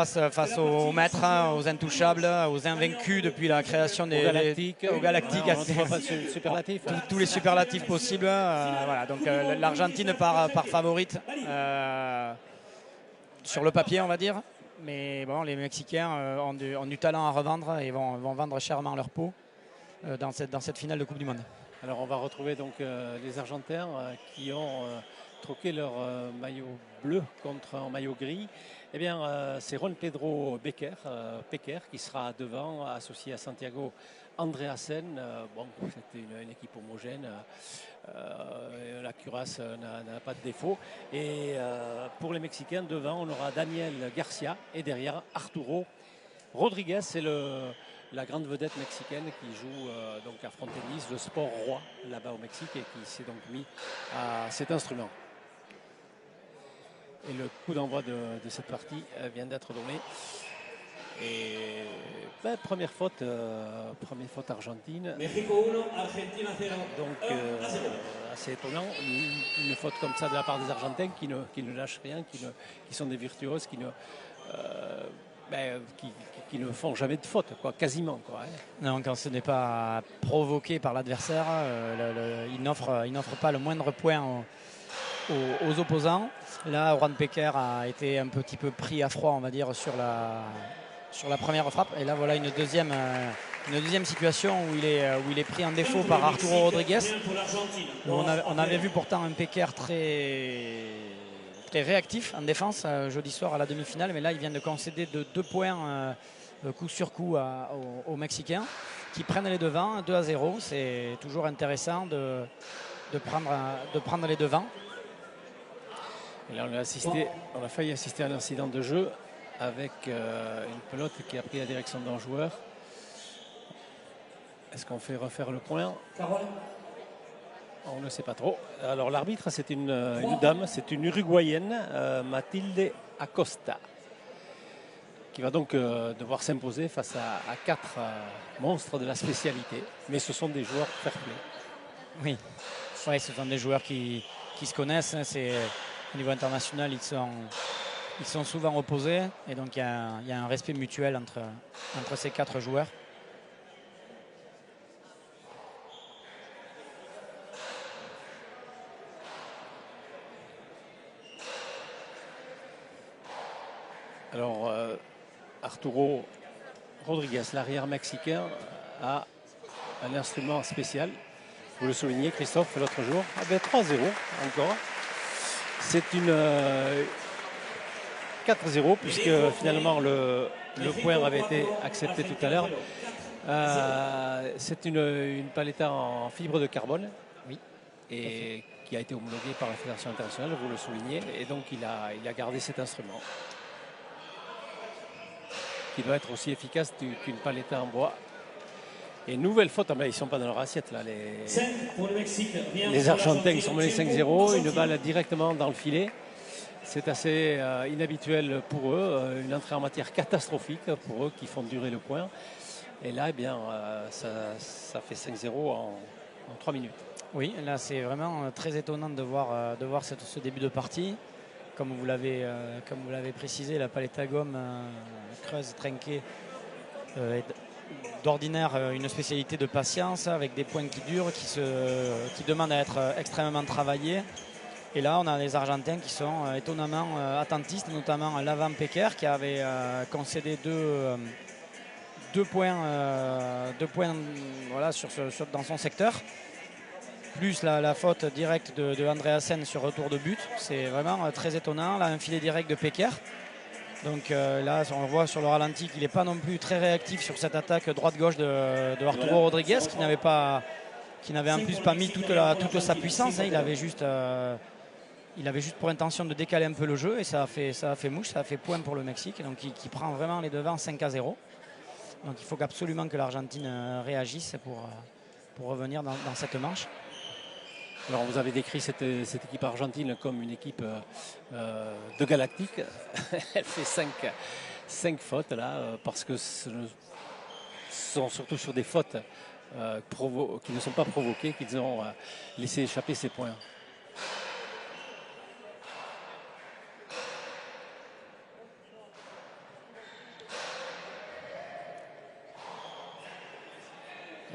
face aux maîtres, hein, aux intouchables, aux invaincus depuis la création des aux Galactiques, tous les superlatifs possibles. Voilà, donc l'Argentine part favorite sur le papier, on va dire. Mais bon, les Mexicains ont du talent à revendre et vont vendre chèrement leur peau dans cette finale de Coupe du Monde. Alors on va retrouver donc les Argentins qui ont troqué leur maillot bleu contre un maillot gris. Eh bien, c'est Juan Pedro Pequer qui sera devant, associé à Santiago Andreasen. Bon, c'était une équipe homogène. La cuirasse n'a pas de défaut. Et pour les Mexicains, devant, on aura Daniel Garcia et derrière Arturo Rodriguez. C'est la grande vedette mexicaine qui joue donc à frontennis, le sport roi là-bas au Mexique, et qui s'est donc mis à cet instrument. Et le coup d'envoi de cette partie vient d'être donné. Et première faute argentine. Donc assez étonnant, une faute comme ça de la part des Argentins qui ne lâchent rien, qui sont des virtuoses, qui ne font jamais de faute, quoi, quasiment. Quoi, hein. Non, quand ce n'est pas provoqué par l'adversaire, il n'offre pas le moindre point aux opposants. Là, Juan Pequer a été un petit peu pris à froid, on va dire, sur la première frappe. Et là, voilà une deuxième situation où il est pris en défaut par Arturo Rodriguez. On avait vu pourtant un Pequer très réactif en défense jeudi soir à la demi-finale, mais là il vient de concéder de 2 points coup sur coup aux Mexicains qui prennent les devants 2-0. C'est toujours intéressant de prendre les devants. Et là on a failli assister à un incident de jeu avec une pelote qui a pris la direction d'un joueur. Est-ce qu'on fait refaire le point? On ne sait pas trop. Alors l'arbitre, c'est une dame, c'est une Uruguayenne, Matilde Acosta, qui va donc devoir s'imposer face à 4 monstres de la spécialité. Mais ce sont des joueurs fair play. Oui, ce sont des joueurs qui se connaissent. Hein. Au niveau international, ils sont souvent opposés. Et donc il y a un respect mutuel entre ces 4 joueurs. Alors, Arturo Rodriguez, l'arrière mexicain, a un instrument spécial. Vous le soulignez, Christophe, l'autre jour. 3-0 encore. C'est une 4-0 puisque finalement le point avait été accepté tout à l'heure. C'est une paletta en fibre de carbone. Oui. Et qui a été homologuée par la Fédération internationale, vous le soulignez. Et donc il a gardé cet instrument, qui doit être aussi efficace qu'une paletta en bois. Et nouvelle faute, ils ne sont pas dans leur assiette là. Les Argentins, ils sont menés 5-0, une balle directement dans le filet. C'est assez inhabituel pour eux, une entrée en matière catastrophique pour eux qui font durer le point. Et là, ça fait 5-0 en 3 minutes. Oui, là c'est vraiment très étonnant de voir ce début de partie. Comme vous l'avez précisé, la palette à gomme creuse, trinquée, d'ordinaire une spécialité de patience avec des points qui durent, qui demandent à être extrêmement travaillés. Et là, on a les Argentins qui sont étonnamment attentistes, notamment Lavan Pequer qui avait concédé deux points voilà, dans son secteur. Plus la faute directe de Andreasen sur retour de but. C'est vraiment très étonnant. Là, un filet direct de Pequer. Donc là, on voit sur le ralenti qu'il n'est pas non plus très réactif sur cette attaque droite-gauche de Arturo Rodriguez, qui n'avait en plus pas mis toute sa puissance. Hein. Il avait juste pour intention de décaler un peu le jeu et ça a fait mouche, ça a fait point pour le Mexique. Donc qui prend vraiment les devants 5-0. Donc il faut absolument que l'Argentine réagisse pour revenir dans cette manche. Alors vous avez décrit cette équipe argentine comme une équipe de galactique. Elle fait 5 fautes là, parce que ce sont surtout sur des fautes qui ne sont pas provoquées qu'ils ont laissé échapper ces points.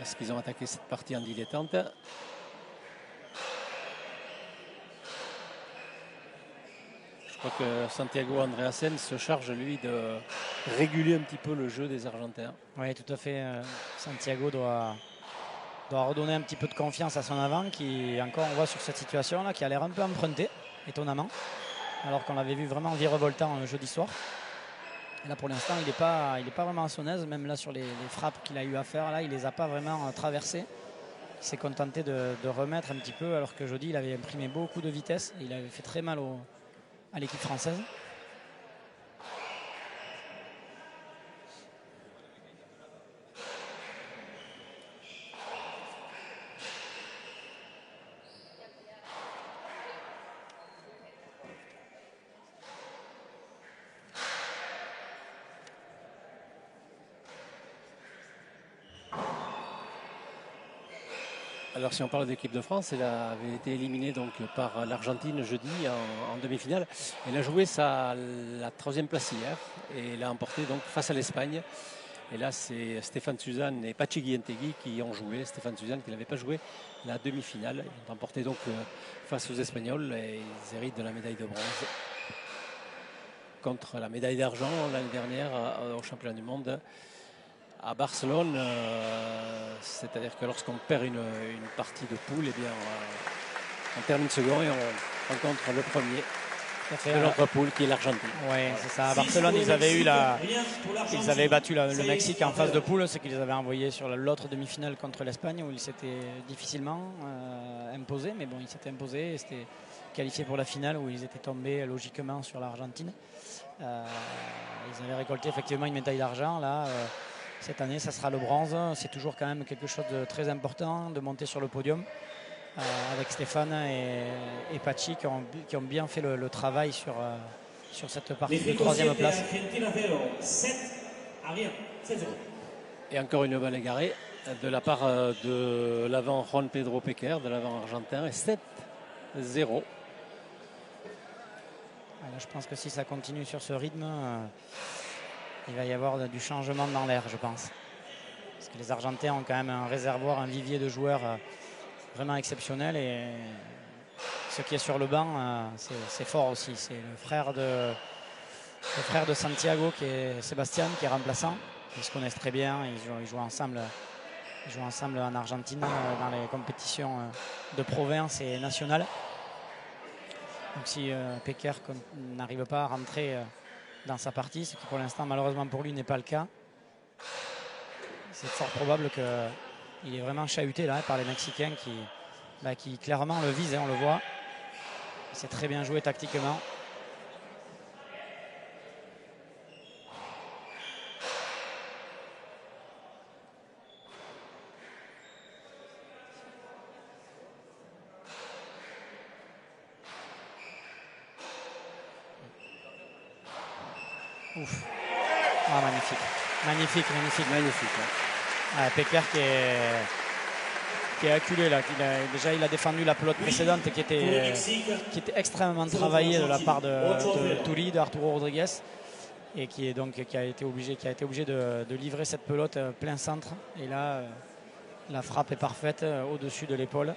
parce qu'ils ont attaqué cette partie en dilettante. Je crois que Santiago Andreasen se charge, lui, de réguler un petit peu le jeu des Argentins. Oui, tout à fait. Santiago doit redonner un petit peu de confiance à son avant, qui, encore, on voit sur cette situation-là, qui a l'air un peu emprunté, étonnamment, alors qu'on l'avait vu vraiment virevoltant jeudi soir. Et là, pour l'instant, il n'est pas vraiment à son aise, même là, sur les frappes qu'il a eu à faire, là, il ne les a pas vraiment traversées. Il s'est contenté de remettre un petit peu, alors que jeudi, il avait imprimé beaucoup de vitesse. Et il avait fait très mal à l'équipe française. Alors si on parle d'équipe de France, elle avait été éliminée donc par l'Argentine jeudi en demi-finale. Elle a joué la troisième place hier et elle a emporté donc face à l'Espagne. Et là c'est Stéphane Suzanne et Pachi Guientegui qui ont joué. Stéphane Suzanne qui n'avait pas joué la demi-finale. Ils ont emporté donc face aux Espagnols et ils héritent de la médaille de bronze contre la médaille d'argent l'année dernière au championnat du monde à Barcelone. C'est-à-dire que lorsqu'on perd une partie de poule, eh bien, on termine second et on rencontre le premier de notre poule qui est l'Argentine. Oui, c'est ça. À Barcelone, ils avaient battu le Mexique en phase de poule, ce qu'ils avaient envoyé sur l'autre demi-finale contre l'Espagne, où ils s'étaient difficilement imposés. Mais bon, ils s'étaient imposés et s'étaient qualifiés pour la finale, où ils étaient tombés logiquement sur l'Argentine. Ils avaient récolté effectivement une médaille d'argent. Là, cette année, ça sera le bronze. C'est toujours quand même quelque chose de très important de monter sur le podium avec Stéphane et Pachi qui ont bien fait le travail sur cette partie de troisième place. Et encore une balle égarée de la part de l'avant Juan Pedro Pequer, de l'avant argentin, et 7-0. Là, je pense que si ça continue sur ce rythme, il va y avoir du changement dans l'air, je pense. Parce que les Argentins ont quand même un réservoir, un vivier de joueurs vraiment exceptionnel. Et ce qui est sur le banc, c'est fort aussi. C'est le frère de Santiago, qui est Sébastien, qui est remplaçant. Ils se connaissent très bien. Ils jouent ensemble en Argentine dans les compétitions de province et nationales. Donc si Pequer n'arrive pas à rentrer dans sa partie, ce qui pour l'instant malheureusement pour lui n'est pas le cas, c'est fort probable qu'il est vraiment chahuté là par les Mexicains qui clairement le visent, on le voit. C'est très bien joué tactiquement. Ouf. Ah, magnifique. Magnifique. Ouais, Pequer qui est acculé là. Il a défendu la pelote précédente qui était extrêmement travaillée de la part de Tully, de Arturo Rodriguez, et qui a été obligé de livrer cette pelote plein centre. Et là, la frappe est parfaite au-dessus de l'épaule.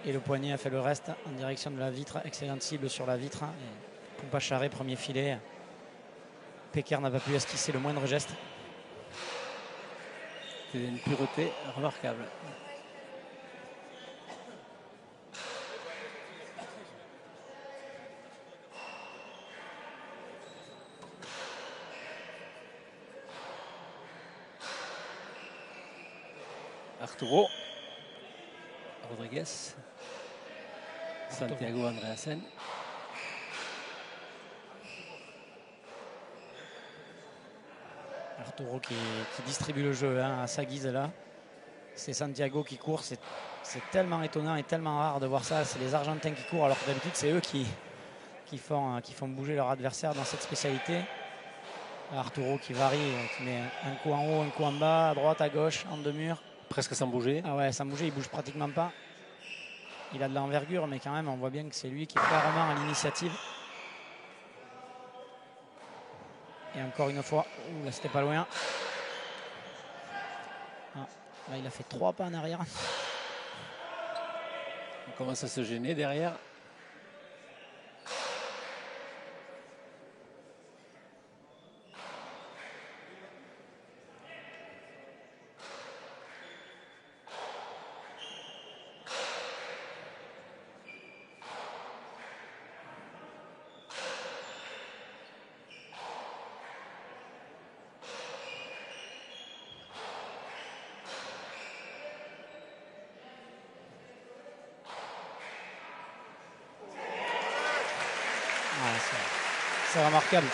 Et le poignet a fait le reste en direction de la vitre. Excellente cible sur la vitre. Pompa Charret, premier filet. Pequer n'a pas pu esquisser le moindre geste. C'est une pureté remarquable. Arturo Rodriguez, Santiago Andreasen. Arturo qui distribue le jeu à sa guise là. C'est Santiago qui court. C'est tellement étonnant et tellement rare de voir ça. C'est les Argentins qui courent alors que d'habitude c'est eux qui font bouger leur adversaire dans cette spécialité. Arturo qui varie, qui met un coup en haut, un coup en bas, à droite, à gauche, en deux murs. Presque sans bouger. Ah ouais, sans bouger, il bouge pratiquement pas. Il a de l'envergure, mais quand même on voit bien que c'est lui qui est clairement à l'initiative. Et encore une fois, là c'était pas loin. Là, il a fait 3 pas en arrière. On commence à se gêner derrière. C'est remarquable.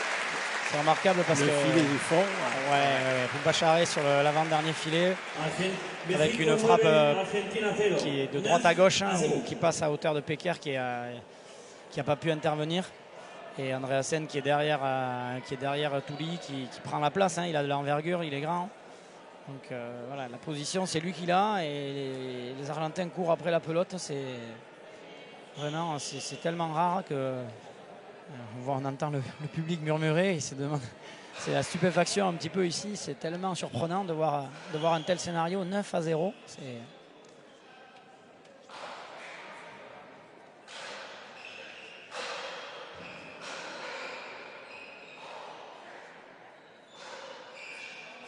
C'est remarquable parce le que filet du fond. Poupacharé sur l'avant-dernier filet avec une frappe qui est de droite à gauche hein, ou qui passe à hauteur de Pecker qui a pas pu intervenir. Et Andreasen qui est derrière Touli qui prend la place. Hein, il a de l'envergure, il est grand. Donc voilà, la position c'est lui qui l'a et les Argentins courent après la pelote. C'est vraiment c'est tellement rare que on entend le public murmurer et c'est la stupéfaction un petit peu ici. C'est tellement surprenant de voir un tel scénario 9-0.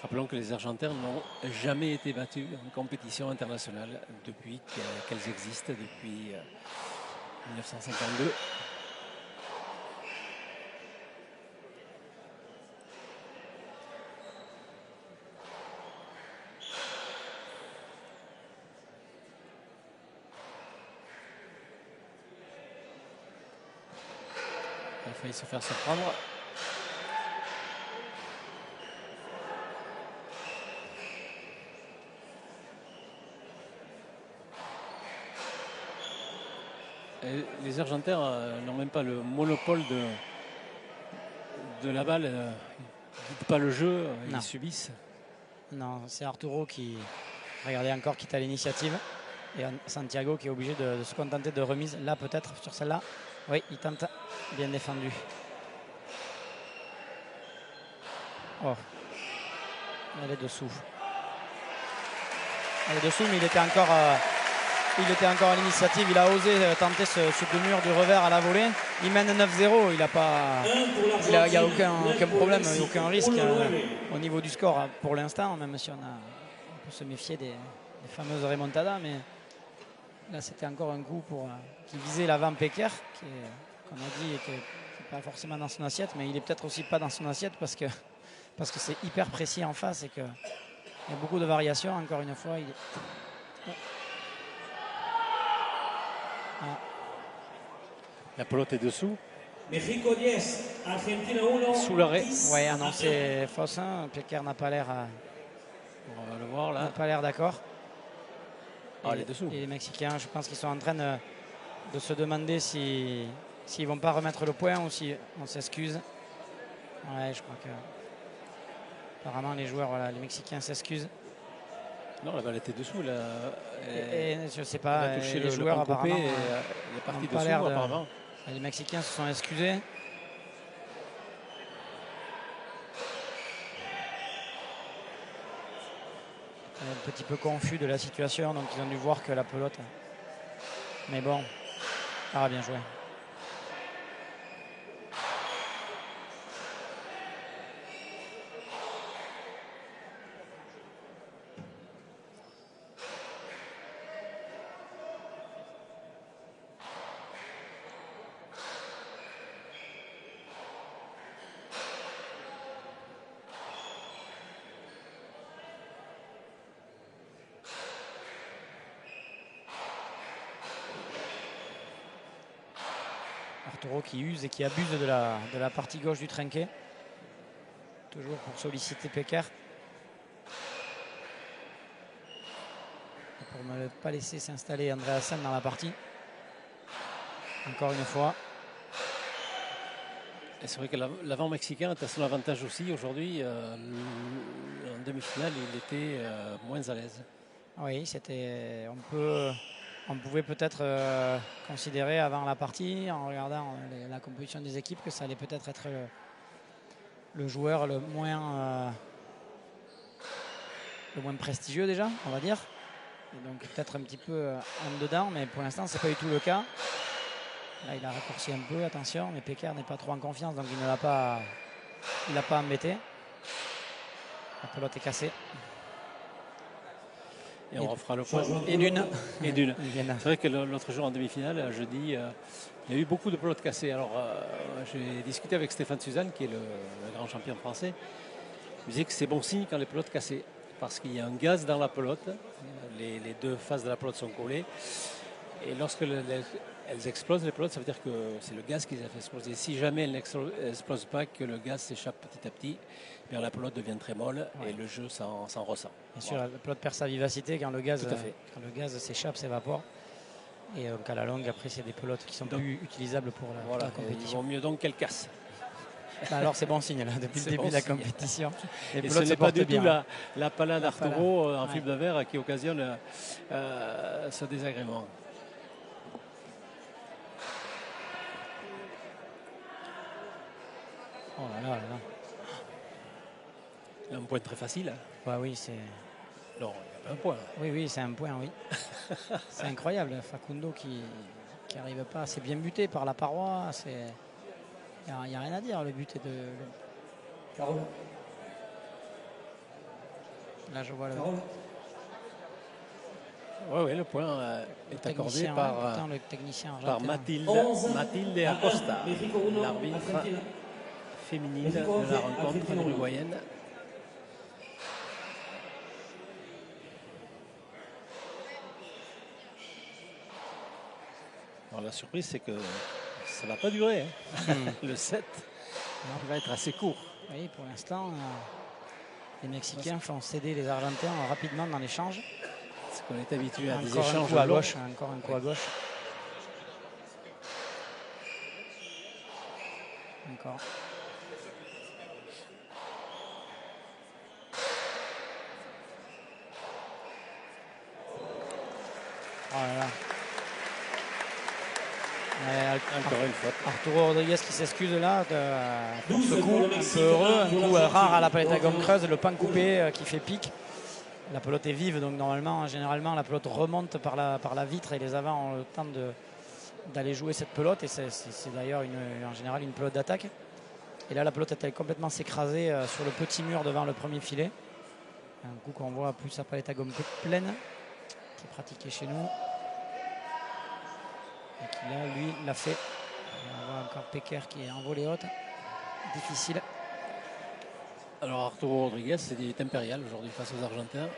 Rappelons que les Argentins n'ont jamais été battus en compétition internationale depuis qu'elles existent, depuis 1952. Il a failli se faire surprendre. Et les Argentins n'ont même pas le monopole de la balle. Ils ne guident pas le jeu, ils subissent. Non, c'est Arturo qui, regardez encore, qui est à l'initiative. Et Santiago qui est obligé de se contenter de remise. Là peut-être sur celle-là. Oui, il tente. Bien défendu. Oh. Elle est dessous. Elle est dessous, mais il était encore à l'initiative. Il a osé tenter ce mur du revers à la volée. Il mène 9-0. Il n'y a aucun problème, aucun risque au niveau du score pour l'instant, même si on peut se méfier des fameuses remontadas. Mais là, c'était encore un coup qui visait l'avant Pecker, qui est, comme on dit, qui n'est pas forcément dans son assiette, mais il est peut-être aussi pas dans son assiette parce que c'est hyper précis en face et qu'il y a beaucoup de variations. Encore une fois, La pelote est dessous. Mexico 10, Argentina 1. Sous l'arrêt. Oui, annoncé fausse. Hein. Pecker n'a pas l'air. On va le voir là. N'a pas l'air d'accord. Elle est dessous. Et les Mexicains, je pense qu'ils sont en train de se demander s'ils ne vont pas remettre le point ou si on s'excuse. Ouais, je crois que. Apparemment, les joueurs, les Mexicains s'excusent. Non, la balle était dessous. Et je ne sais pas, les joueurs apparemment. Il est parti dessous apparemment. Les Mexicains se sont excusés. Un petit peu confus de la situation, donc ils ont dû voir que la pelote. Mais bon, bien joué. Arturo qui use et qui abuse de la partie gauche du trinquet. Toujours pour solliciter Pecker. Et pour ne pas laisser s'installer Andreasen dans la partie. Encore une fois. Et c'est vrai que l'avant mexicain est à son avantage aussi. Aujourd'hui, en demi-finale, il était moins à l'aise. Oui, c'était. On pouvait peut-être considérer avant la partie, en regardant la composition des équipes, que ça allait peut-être être le joueur le moins le moins prestigieux déjà, on va dire. Et donc peut-être un petit peu en dedans, mais pour l'instant, c'est pas du tout le cas. Là, il a raccourci un peu, attention, mais Pecker n'est pas trop en confiance, donc il ne l'a pas, embêté. La pelote est cassée. Et on refera le point. Et d'une. Et d'une. C'est vrai que l'autre jour en demi-finale, jeudi, il y a eu beaucoup de pelotes cassées. Alors, j'ai discuté avec Stéphane Suzanne, qui est le grand champion français. Il disait que c'est bon signe quand les pelotes cassées, parce qu'il y a un gaz dans la pelote. Les deux faces de la pelote sont collées. Et lorsque elles explosent, les pelotes, ça veut dire que c'est le gaz qui les a fait exploser. Si jamais elles n'explosent pas, que le gaz s'échappe petit à petit, bien la pelote devient très molle et le jeu s'en ressent. Bien sûr, la pelote perd sa vivacité quand le gaz s'échappe, s'évapore. Et donc à la longue, après, c'est des pelotes qui sont plus utilisables pour la compétition. Il vaut mieux donc qu'elles cassent. Bah alors c'est bon signe là, depuis le début de la compétition. Et ce n'est pas du tout la pala d'Arturo en fibre de verre qui occasionne ce désagrément. Oh là là là. Un point très facile. Ouais, oui, c'est. Non, il y a un point. Oui, c'est un point, oui. C'est incroyable, Facundo qui n'arrive pas. C'est bien buté par la paroi. Il n'y a rien à dire, le but est de. Carole. Là, je vois le. Oui, le point est accordé par Mathilde Acosta, l'arbitre féminine de la rencontre uruguayenne. Alors, la surprise, c'est que ça ne va pas durer. Hein. Le 7 va être assez court. Oui, pour l'instant, les Mexicains font céder les Argentins rapidement dans l'échange. Parce qu'on est habitué à des encore échanges un coup à gauche, encore un coup à gauche. Encore. Oh là là. Encore une faute. Arturo Rodriguez qui s'excuse là pour ce coup un peu heureux, un coup rare à la palette à gomme creuse, le pan coupé qui fait pique. La pelote est vive, donc normalement, généralement, la pelote remonte par la vitre et les avants ont le temps d'aller jouer cette pelote. Et c'est d'ailleurs en général une pelote d'attaque. Et là, la pelote est complètement s'écraser sur le petit mur devant le premier filet. Un coup qu'on voit plus à palette à gomme pleine, qui est pratiqué chez nous. Et qui là, lui, l'a fait. Et on voit encore Pecker qui est en volée haute. Difficile. Alors Arturo Rodriguez, c'est impérial aujourd'hui face aux Argentins.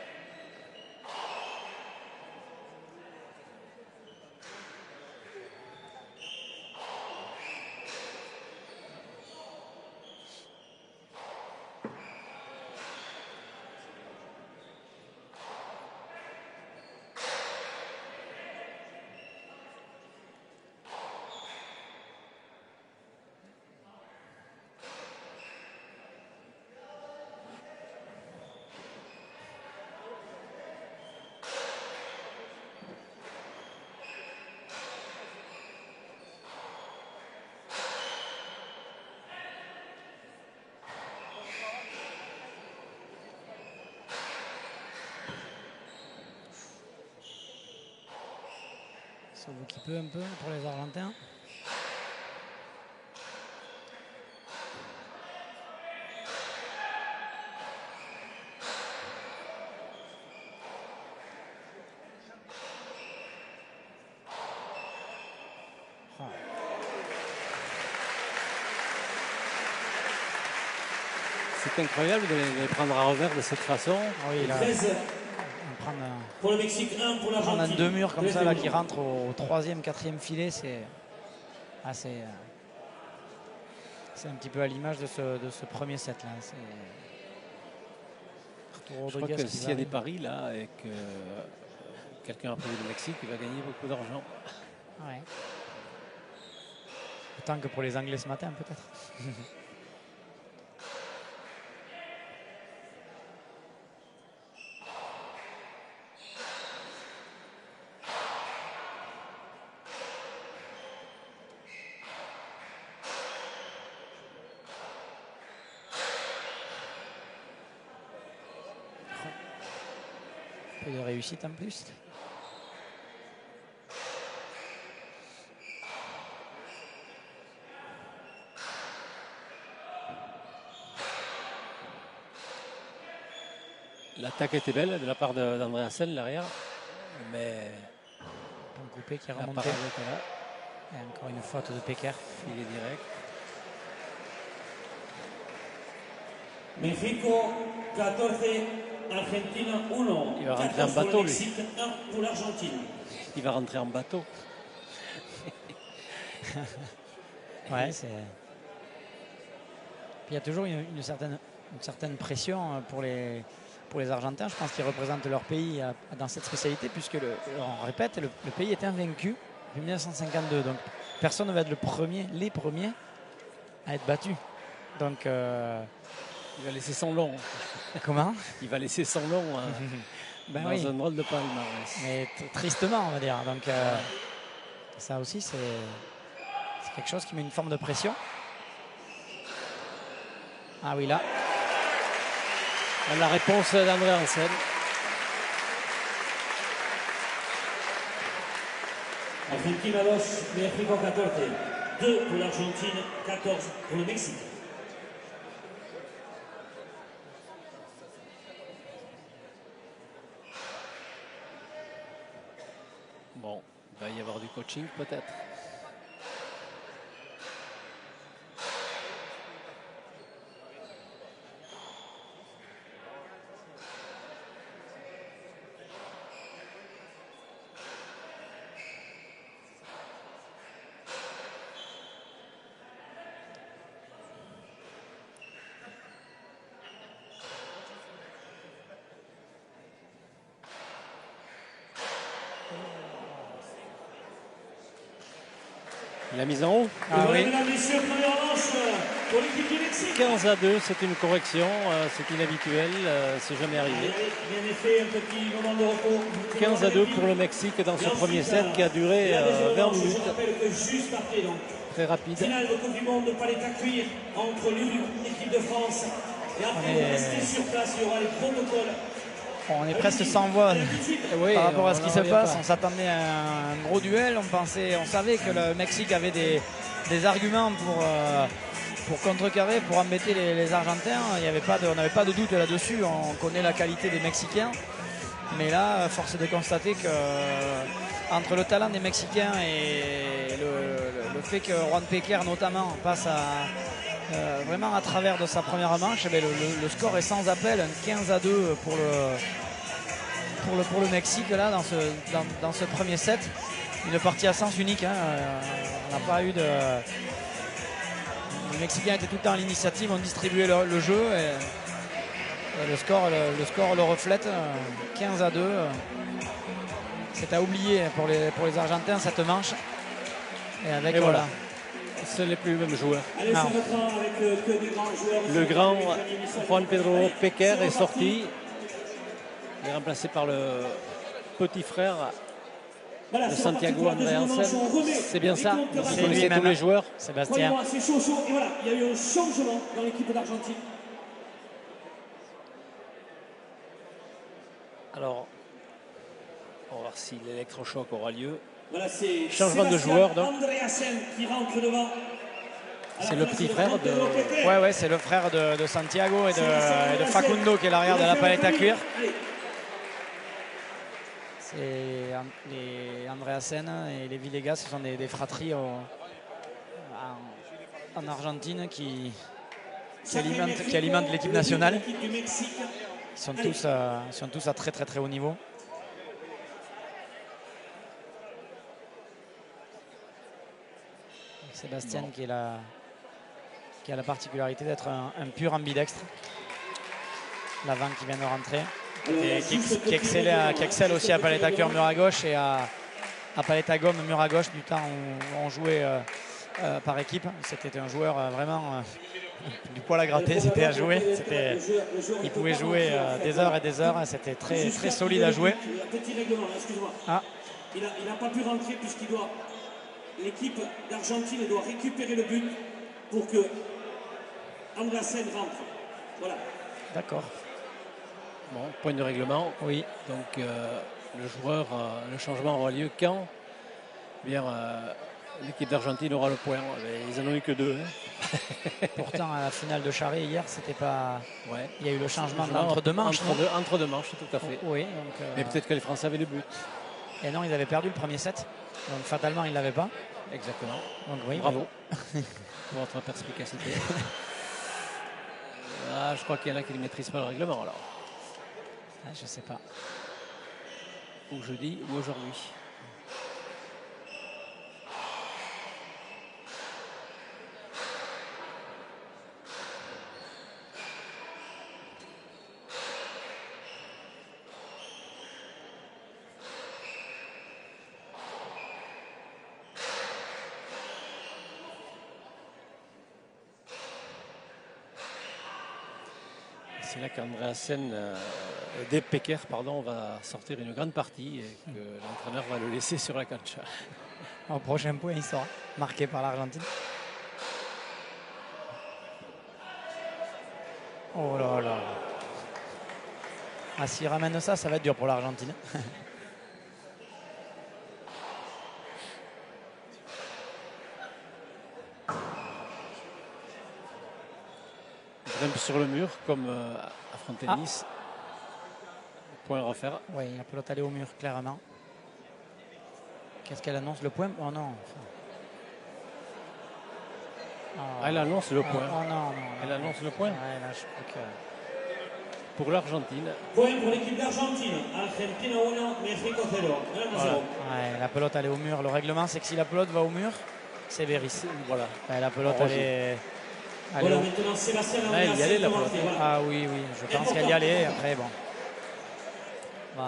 Ça vaut qui peut un peu pour les Argentins. C'est incroyable de les prendre à revers de cette façon. Oui, là, pour le Mexique, 1 pour l'Argentine. On a deux murs comme ça là, qui rentrent au 3e, 4e filet. C'est un petit peu à l'image de ce premier set là. Je crois que s'il y a des paris là et que quelqu'un a pris le Mexique, il va gagner beaucoup d'argent. Ouais. Autant que pour les Anglais ce matin peut-être. peu de réussite en plus. L'attaque était belle de la part d'Andreasen, l'arrière. Mais Bon coupé qui est remonté. Et encore une faute de Pecker. Il est direct. Mexico 14, Argentina 1. Il va rentrer en bateau, lui. 1 pour l'Argentine. Il va rentrer en bateau. Ouais, c'est. Puis il y a toujours une certaine pression pour les Argentins. Je pense qu'ils représentent leur pays dans cette spécialité, puisque, on répète, le pays est invaincu depuis 1952. Donc personne ne va être les premiers à être battus. Donc. Il va laisser son long. Comment? Il va laisser son long ben dans oui. un drôle de palmarès. Mais tristement, on va dire. Donc ça aussi, c'est quelque chose qui met une forme de pression. Ah oui, là. La réponse d'Andreasen. Argentina 2, Mexico 14. 2 pour l'Argentine, 14 pour le Mexique. Bon, il va y avoir du coaching peut-être. La mise en haut. Ah oui. 15-2, c'est une correction, c'est inhabituel, c'est jamais arrivé. 15-2 pour le Mexique dans ce premier set qui a duré 20 minutes. Très rapide. Finale de Coupe du Monde, pas les cuire entre l'équipe de France. Et après, rester sur place, il y aura les protocoles. On est presque sans voix oui, par rapport à ce qui se passe. Pas. On s'attendait à un gros duel. On savait que le Mexique avait des arguments pour contrecarrer, pour embêter les Argentins. On n'avait pas de doute là-dessus. On connaît la qualité des Mexicains. Mais là, force est de constater que entre le talent des Mexicains et le fait que Juan Pecker notamment passe vraiment à travers de sa première manche, le score est sans appel, 15-2 pour le Mexique là dans ce premier set. Une partie à sens unique, hein. On n'a pas eu de. Les Mexicains étaient tout le temps à l'initiative, ont distribué le jeu et le score le reflète, 15-2. C'est à oublier pour les Argentins cette manche. Et voilà. Ce n'est plus le même joueur. Allez, avec le grand Juan Pedro Pecker est sorti. Il est remplacé par le petit frère de Santiago Andreasen. C'est bien ça. Vous connaissez tous les joueurs. Sébastien. C'est chaud. Et voilà, il y a eu un changement dans l'équipe d'Argentine. Alors, on va voir si l'électrochoc aura lieu. Voilà, c'est changement de joueur. Andreasen qui rentre devant. C'est le petit frère de. Ouais, c'est le frère de Santiago et de Facundo qui est l'arrière de la palette à cuir. C'est les Andreasen et les Villegas, ce sont des fratries en Argentine qui alimentent l'équipe nationale. Ils sont tous à très très très haut niveau. Sébastien qui a la particularité d'être un pur ambidextre. L'avant qui vient de rentrer. Et qui excelle aussi à palette à cuir mur à gauche et à palette à gomme mur à gauche du temps où on jouait par équipe. C'était un joueur vraiment du poil à gratter, c'était à jouer. Il pouvait jouer des heures et des heures. C'était très, très solide à jouer. Petit règlement, excuse-moi. Ah. Il n'a pas pu rentrer puisqu'il doit. L'équipe d'Argentine doit récupérer le but pour que Andreasen rentre. Voilà. D'accord. Bon, point de règlement. Oui. Donc le changement aura lieu quand? Eh bien, l'équipe d'Argentine aura le point. Mais ils n'en ont eu que 2. Hein. Pourtant, à la finale de Charret hier, c'était pas. Ouais. Il y a eu le changement entre deux manches. Entre deux manches, tout à fait. Oui. Donc, mais peut-être que les Français avaient le but. Et non, ils avaient perdu le premier set. Donc fatalement, ils ne l'avaient pas. Exactement. Donc oui. Bravo pour votre perspicacité. Je crois qu'il y en a qui ne maîtrisent pas le règlement alors. Je ne sais pas. Ou jeudi ou aujourd'hui. C'est là qu'Andreasen, des Pecker, va sortir une grande partie et que l'entraîneur va le laisser sur la cancha. Au prochain point, il sera marqué par l'Argentine. Oh là là. Ah, s'il ramène ça, ça va être dur pour l'Argentine. Grimpe sur le mur comme à Frontenis. Point à refaire. Oui, la pelote allait au mur, clairement. Qu'est-ce qu'elle annonce? Le point? Oh non. Elle annonce le point. Oh non. Elle annonce le point. Ouais, là, je crois que... Pour l'Argentine. Point pour l'équipe d'Argentine. Argentina 1, Mexico 0. Voilà. Ouais, la pelote allait au mur. Le règlement, c'est que si la pelote va au mur, c'est Véris. Voilà. Ouais, la pelote allait... Voilà maintenant Sébastien Là, il y allait la pelote. Ah oui, je pense qu'elle y allait. Après, bon. On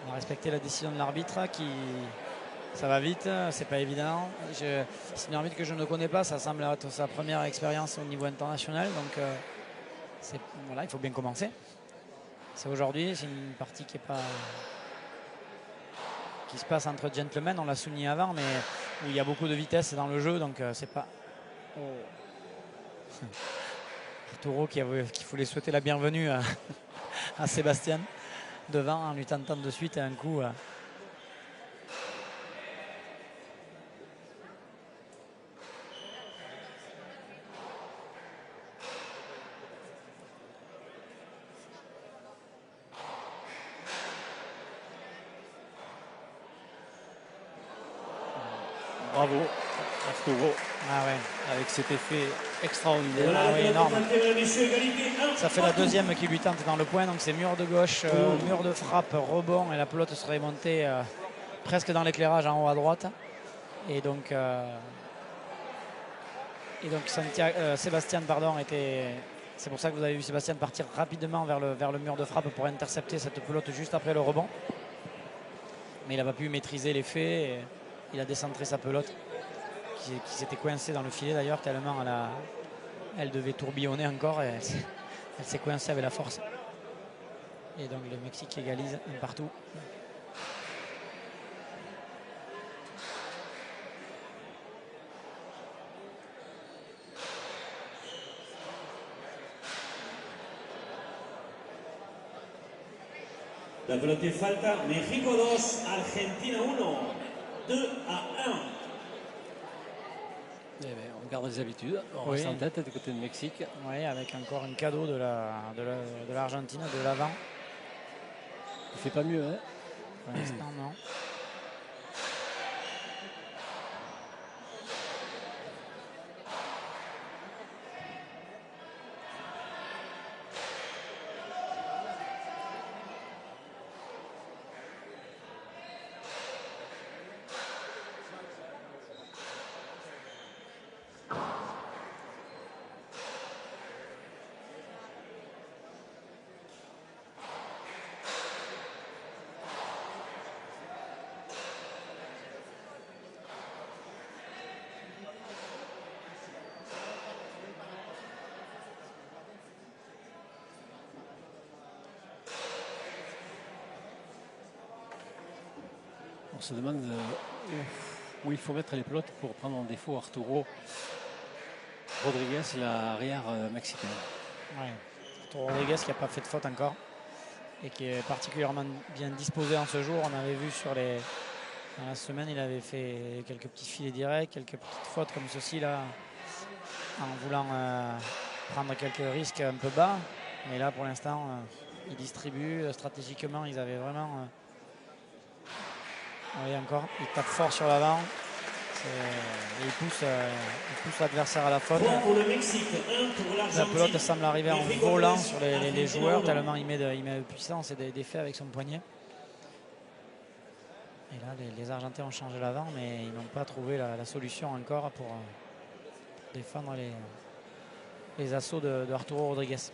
va respecter la décision de l'arbitre qui... Ça va vite, c'est pas évident. C'est une arbitre que je ne connais pas, ça semble être sa première expérience au niveau international. Donc voilà, il faut bien commencer. C'est aujourd'hui, c'est une partie qui se passe entre gentlemen, on l'a souligné avant, mais où il y a beaucoup de vitesse dans le jeu, donc c'est pas... Arturo qui voulait souhaiter la bienvenue à Sébastien devant en lui tentant de suite un coup. Bravo Arturo. Ah ouais. Avec cet effet extraordinaire. Voilà, oui, énorme. Messieurs, égalité, Ça fait la deuxième qui lui tente dans le point, donc c'est mur de gauche, mur de frappe, rebond, et la pelote serait montée presque dans l'éclairage en haut à droite. Et donc Sébastien était... C'est pour ça que vous avez vu Sébastien partir rapidement vers le mur de frappe pour intercepter cette pelote juste après le rebond. Mais il n'a pas pu maîtriser l'effet, et il a décentré sa pelote qui s'était coincée dans le filet d'ailleurs, tellement elle devait tourbillonner encore, et elle s'est coincée avec la force. Et donc le Mexique égalise un partout. La pelote falta, México 2, Argentina 1. 2-1. Eh bien, on garde les habitudes, on Oui. reste en tête du côté de Mexique. Oui, avec encore un cadeau de l'Argentine, de l'avant. Il fait pas mieux, hein? Pour l'instant, non. On se demande où il faut mettre les pelotes pour prendre en défaut Arturo Rodriguez, l'arrière mexicain. Ouais. Arturo Rodriguez qui n'a pas fait de faute encore et qui est particulièrement bien disposé en ce jour. On avait vu dans la semaine, il avait fait quelques petits filets directs, quelques petites fautes comme ceci là, en voulant prendre quelques risques un peu bas. Mais là, pour l'instant, il distribue. Stratégiquement, ils avaient vraiment... oui, encore, il tape fort sur l'avant. Et il pousse l'adversaire à la faute. Pour le Mexique, 1 pour La l'Argentine. pelote semble arriver en volant sur les joueurs, tellement il met de puissance et d'effet avec son poignet. Et là, les Argentins ont changé l'avant, mais ils n'ont pas trouvé la solution encore pour défendre les assauts de Arturo Rodriguez.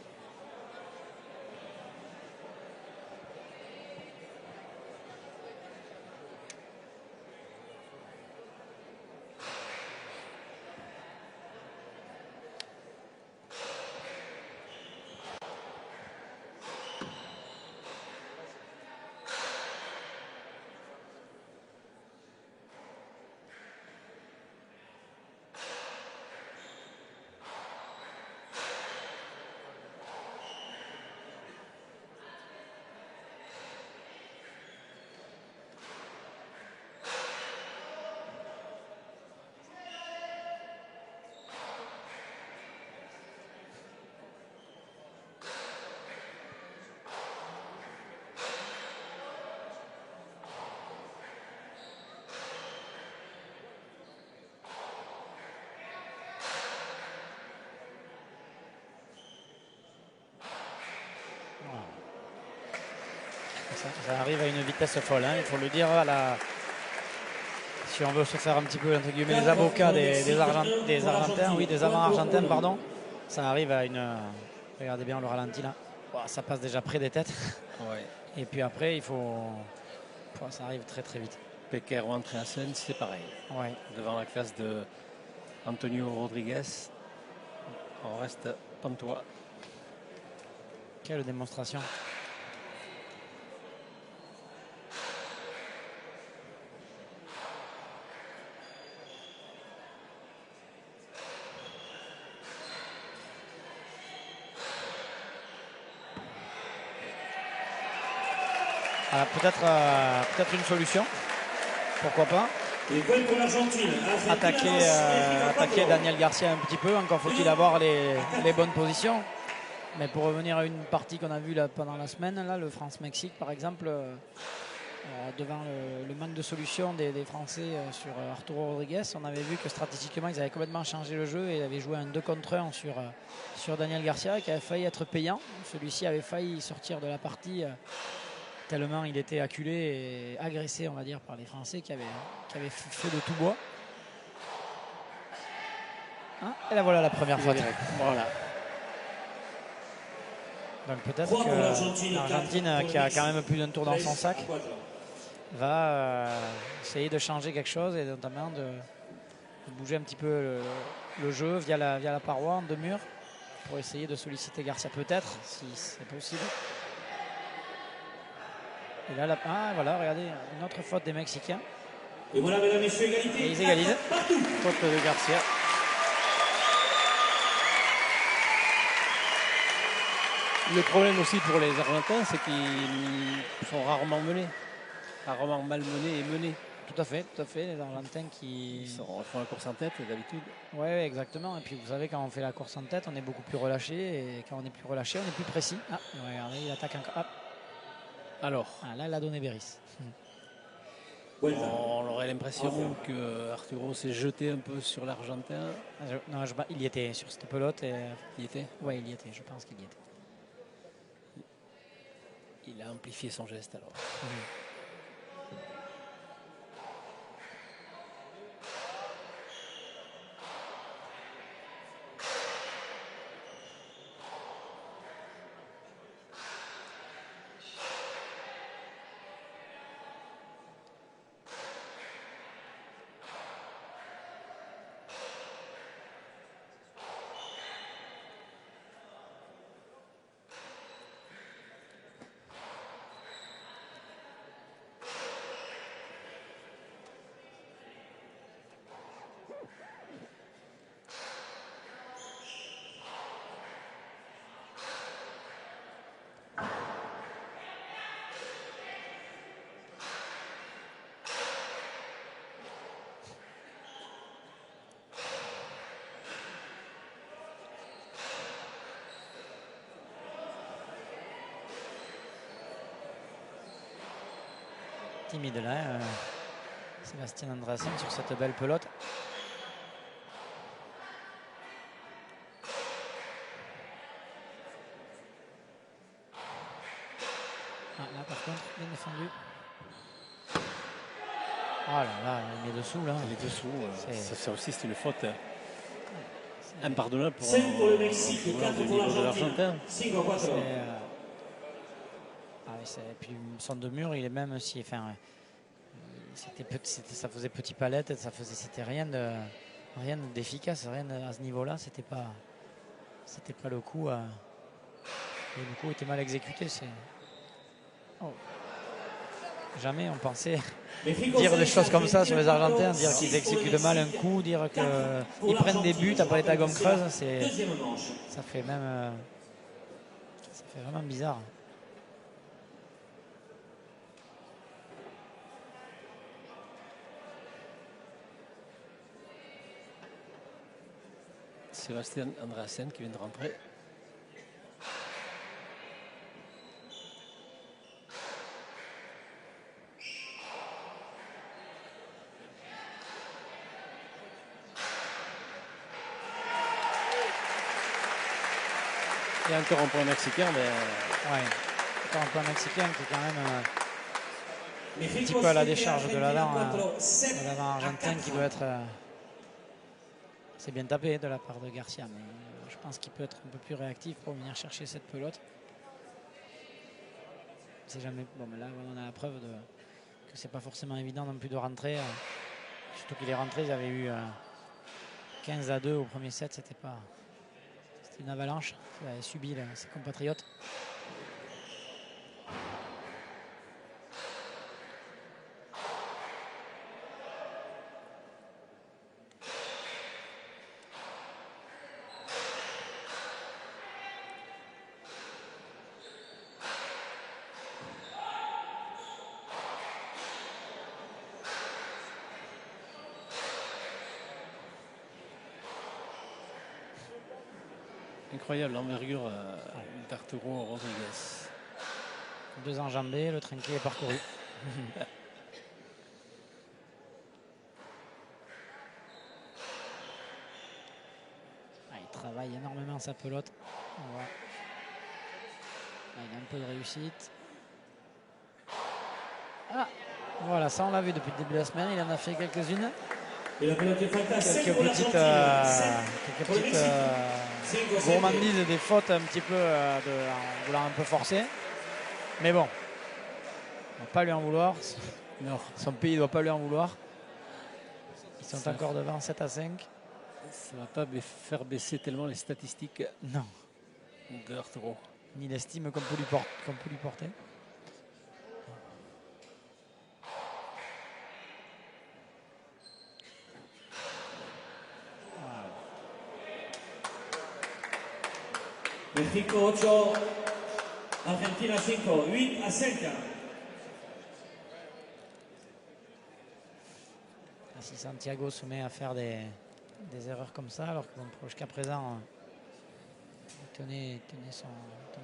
Ça arrive à une vitesse folle, hein, il faut le dire. Si on veut se faire un petit peu entre guillemets les avocats des Argentins, oui, des amants argentins, pardon, ça arrive à une. Regardez bien le ralenti là. Bon, ça passe déjà près des têtes. Ouais. Et puis après, il faut. Ça arrive très très vite. Pecker ou Andreasen, c'est pareil. Ouais. Devant la classe de Antonio Rodriguez, on reste pantois. Quelle démonstration. Peut-être une solution. Pourquoi pas. Attaquer Daniel Garcia un petit peu. Encore faut-il avoir les bonnes positions. Mais pour revenir à une partie qu'on a vue là, pendant la semaine, là, le France-Mexique par exemple, devant le manque de solutions des Français sur Arturo Rodriguez, on avait vu que stratégiquement ils avaient complètement changé le jeu et ils avaient joué un 2 contre 1 sur Daniel Garcia qui avait failli être payant. Celui-ci avait failli sortir de la partie tellement il était acculé et agressé, on va dire, par les Français qui avaient fait de tout bois. Hein, et là voilà la première faute. Voilà. Donc peut-être que l'Argentine, qui a quand même plus d'un tour dans son sac, va essayer de changer quelque chose et notamment de bouger un petit peu le jeu via la paroi en 2 murs pour essayer de solliciter Garcia peut-être, si c'est possible. Et là, voilà, regardez, une autre faute des Mexicains. Et voilà, mesdames, messieurs, égalité. Et ils égalisent. Faute de Garcia. Le problème aussi pour les Argentins, c'est qu'ils sont rarement menés. Rarement malmenés et menés. Tout à fait, les Argentins qui... Ils font la course en tête d'habitude. Oui, exactement. Et puis vous savez, quand on fait la course en tête, on est beaucoup plus relâché. Et quand on est plus relâché, on est plus précis. Ah, regardez, il attaque encore. Ah. Alors, là, il a donné Beris. on aurait l'impression que Arturo s'est jeté un peu sur l'Argentin. Non, il y était sur cette pelote. Il y était. Oui, il y était, je pense qu'il y était. Il a amplifié son geste alors. timide là, Sébastien Andreasen sur cette belle pelote. Ah, là par contre, bien défendu. Oh là là, il est dessous là. Il est dessous. Ça aussi, c'est une faute impardonnable pour, 5 pour le Mexique, un 4 du pour niveau de l'Argentine. l'Argentin. 5 à 4. Ah oui, et puis son de mur, il est même si, enfin, ça faisait petit palette, c'était rien d'efficace, rien à ce niveau-là, c'était pas le coup. Et le coup était mal exécuté. Oh. Jamais on pensait dire des choses comme ça sur les Argentins, dire qu'ils exécutent mal un coup, dire qu'ils prennent des buts après les tagoms creuses, ça fait vraiment bizarre. Sébastien Andreasen qui vient de rentrer. Et encore un point mexicain, mais ouais, encore un point mexicain qui est quand même un petit peu à la décharge de l'avant argentin qui doit être. C'est bien tapé de la part de Garcia, mais je pense qu'il peut être un peu plus réactif pour venir chercher cette pelote. C'est jamais. Bon, mais là, on a la preuve que c'est pas forcément évident non plus de rentrer. Surtout qu'il est rentré, ils avaient eu 15-2 au premier set, c'était une avalanche. Il avait subi ses compatriotes. incroyable l'envergure d'Arturo Rodriguez. 2 enjambées, le trinquet est parcouru. Il travaille énormément sa pelote. Il a un peu de réussite. Ah, voilà, ça on l'a vu depuis le début de la semaine, il en a fait quelques-unes. Quelques petites gourmandises, des fautes un petit peu en voulant un peu forcer. Mais bon, on ne va pas lui en vouloir. Non, son pays ne doit pas lui en vouloir. Ils sont encore devant 7-5. Ça ne va pas faire baisser tellement les statistiques non. de Arturo. Ni l'estime qu'on peut lui porter. Mexico 8, Argentina 5, 8-5. Si Santiago se met à faire des erreurs comme ça, alors que jusqu'à présent il tenait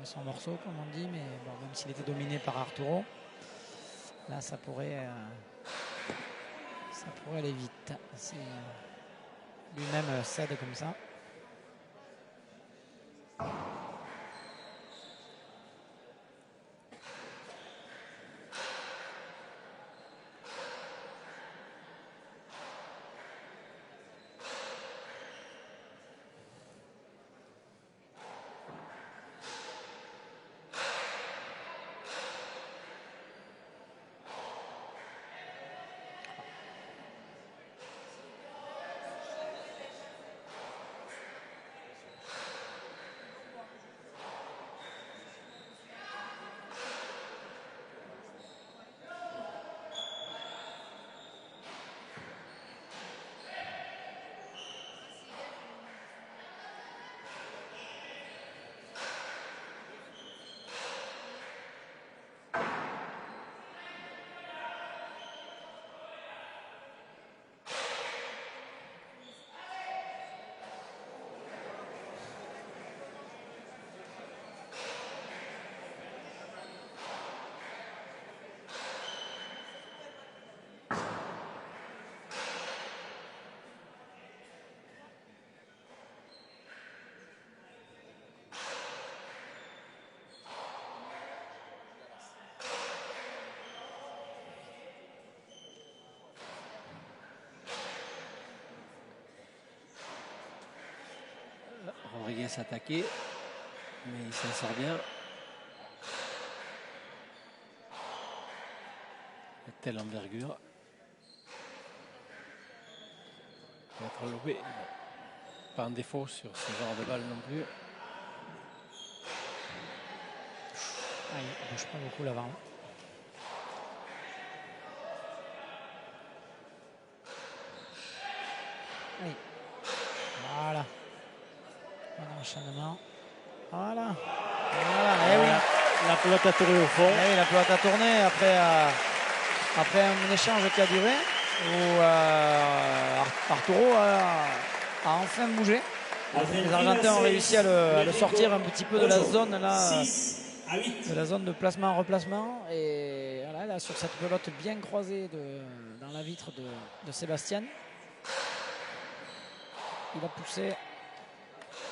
son morceau, comme on dit, mais bon, même s'il était dominé par Arturo, là ça pourrait aller vite si lui-même cède comme ça. vient s'attaquer, mais il s'en sort bien. Telle envergure. Il va être lobé. Pas un défaut sur ce genre de balle non plus. Ah, il ne bouge pas beaucoup l'avant. Oui. Voilà. Un enchaînement. Voilà. Voilà. Eh oui. La pelote a tourné au fond. Eh oui, la pelote a tourné après un échange qui a duré où Arturo a enfin bougé. Les Argentins ont réussi à le sortir un petit peu de la zone là, de la zone de placement-replacement. Et voilà, là, sur cette pelote bien croisée dans la vitre de Sébastien, il a poussé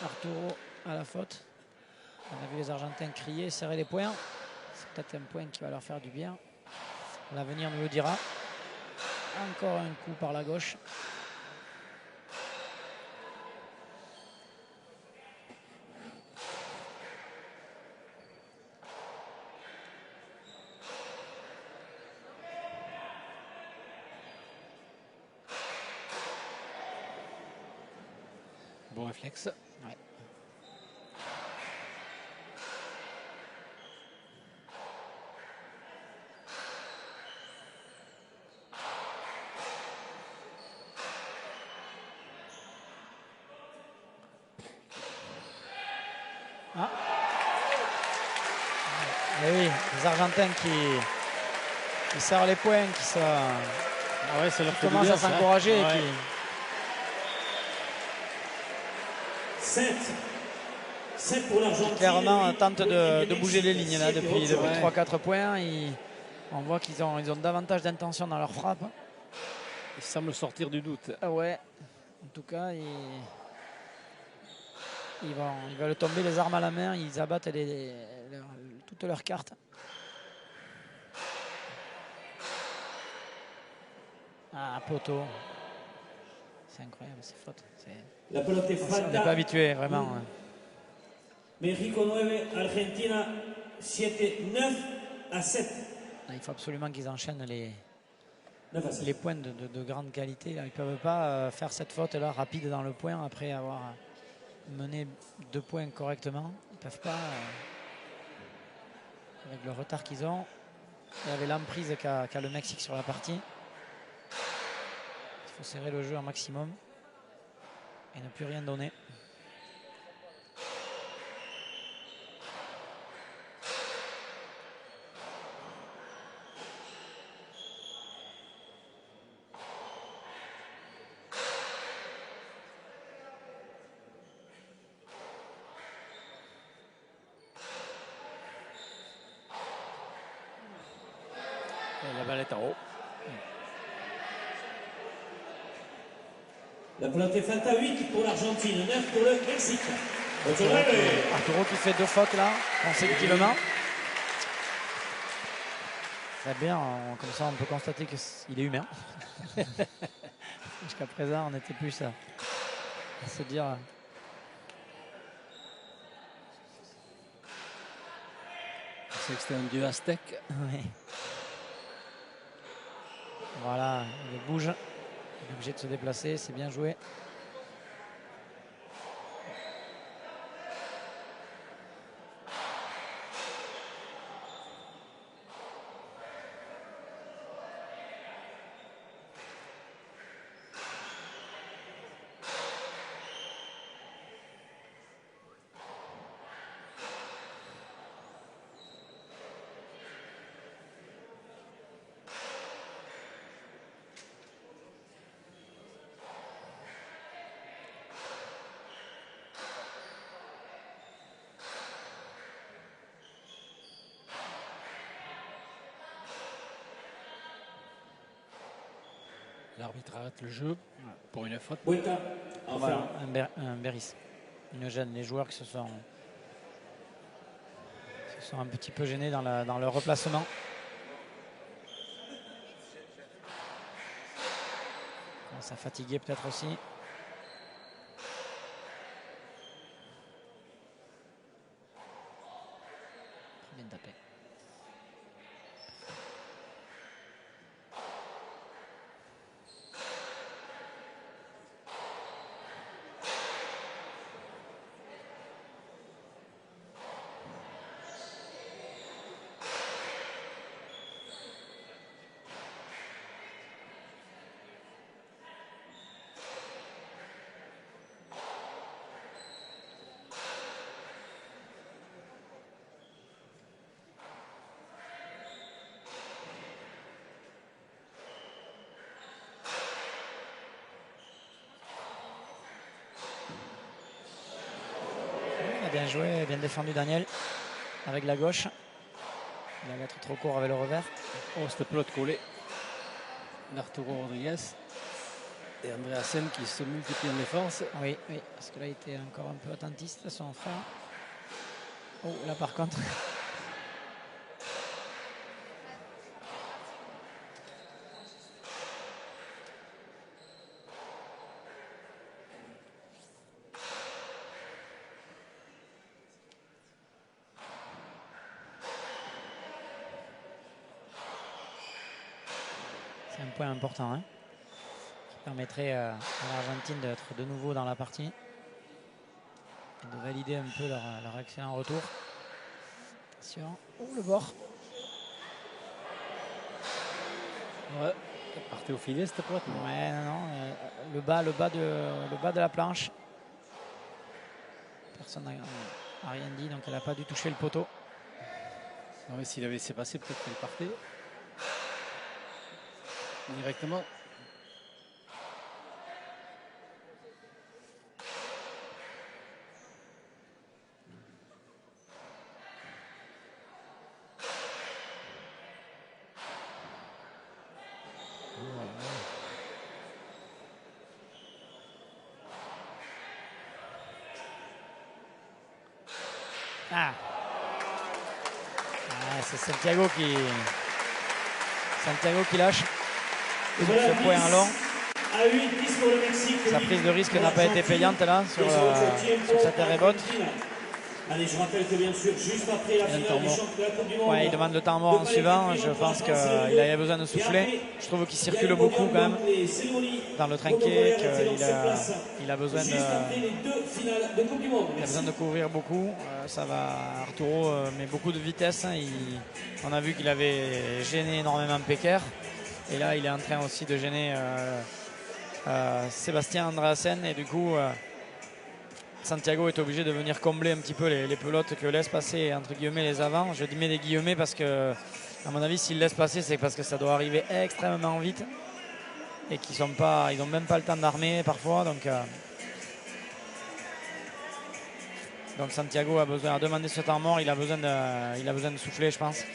Arturo à la faute. On a vu les Argentins crier, serrer les poings. C'est peut-être un point qui va leur faire du bien. L'avenir nous le dira. Encore un coup par la gauche. Bon réflexe. Ouais. Ah. Et oui, les Argentins qui serrent les poings, qui commencent à s'encourager. Ouais. 7 pour l'Argentine. Clairement tente de bouger les lignes là, depuis 3-4 points. On voit qu'ils ont davantage d'intention dans leur frappe. Ils semblent sortir du doute. Ah ouais, en tout cas, ils veulent tomber les armes à la main, ils abattent toutes leurs cartes. Ah, poteau. C'est incroyable, c'est faute. La pelote est On n'est pas habitué, vraiment. México 9, Argentina 7, 9-7. Il faut absolument qu'ils enchaînent Les les points de grande qualité. Là. Ils ne peuvent pas faire cette faute-là rapide dans le point après avoir mené 2 points correctement. Ils ne peuvent pas, avec le retard qu'ils ont, et avec l'emprise qu'a le Mexique sur la partie. Il faut serrer le jeu un maximum et ne plus rien donner. Et la balle est en haut. La pelote est falta 8 pour l'Argentine, 9 pour le Mexique. Arturo qui fait 2 fautes là, consécutivement. Très bien, comme ça on peut constater qu'il est humain. Jusqu'à présent on était plus à se dire... C'est que c'était un dieu aztèque. Oui. Voilà, il bouge. Il est obligé de se déplacer, c'est bien joué. L'arbitre arrête le jeu pour une faute. Bueta, Voilà, enfin. un Beris. Une gêne. Les joueurs qui se sont un petit peu gênés dans leur replacement. Ça fatiguait peut-être aussi. bien tapé. Bien joué, bien défendu Daniel avec la gauche. Il allait être trop court avec le revers. Oh, cette pelote collée d'Arturo Rodriguez et Andreasen qui se multiplient en défense. Oui, oui, parce que là il était encore un peu attentiste son frère. Oh, là par contre. C'est un point important, hein, qui permettrait à l'Argentine d'être de nouveau dans la partie et de valider un peu leur excellent retour. Attention, oh, le bord. Ouais, elle partait au filet cette pointe. Ouais, non, le bas de la planche. Personne n'a rien dit, donc elle n'a pas dû toucher le poteau. Ah ouais, s'il avait laissé passer, peut-être qu'elle partait directement. Ah, c'est Santiago qui lâche. Ce point long. À 8-10 pour le Mexique. Sa prise de risque n'a pas été payante là sur cette rebote. Allez, je rappelle que bien sûr, juste après la finale du championnat de la Coupe du Monde. Ouais, il demande le temps mort en suivant. Je pense qu'il avait besoin de souffler. Je trouve qu'il circule beaucoup quand même dans le trinquet, qu'il a besoin de couvrir beaucoup. Ça va, Arturo met beaucoup de vitesse. On a vu qu'il avait gêné énormément Pecker. Et là, il est en train aussi de gêner Sébastien Andreasen. Et du coup, Santiago est obligé de venir combler un petit peu les pelotes que laissent passer entre guillemets les avants. Je dis mets des guillemets parce que, à mon avis, s'ils laissent passer, c'est parce que ça doit arriver extrêmement vite et qu'ils n'ont même pas le temps d'armer parfois. Donc Santiago a demandé ce temps mort. Il a besoin de souffler, je pense.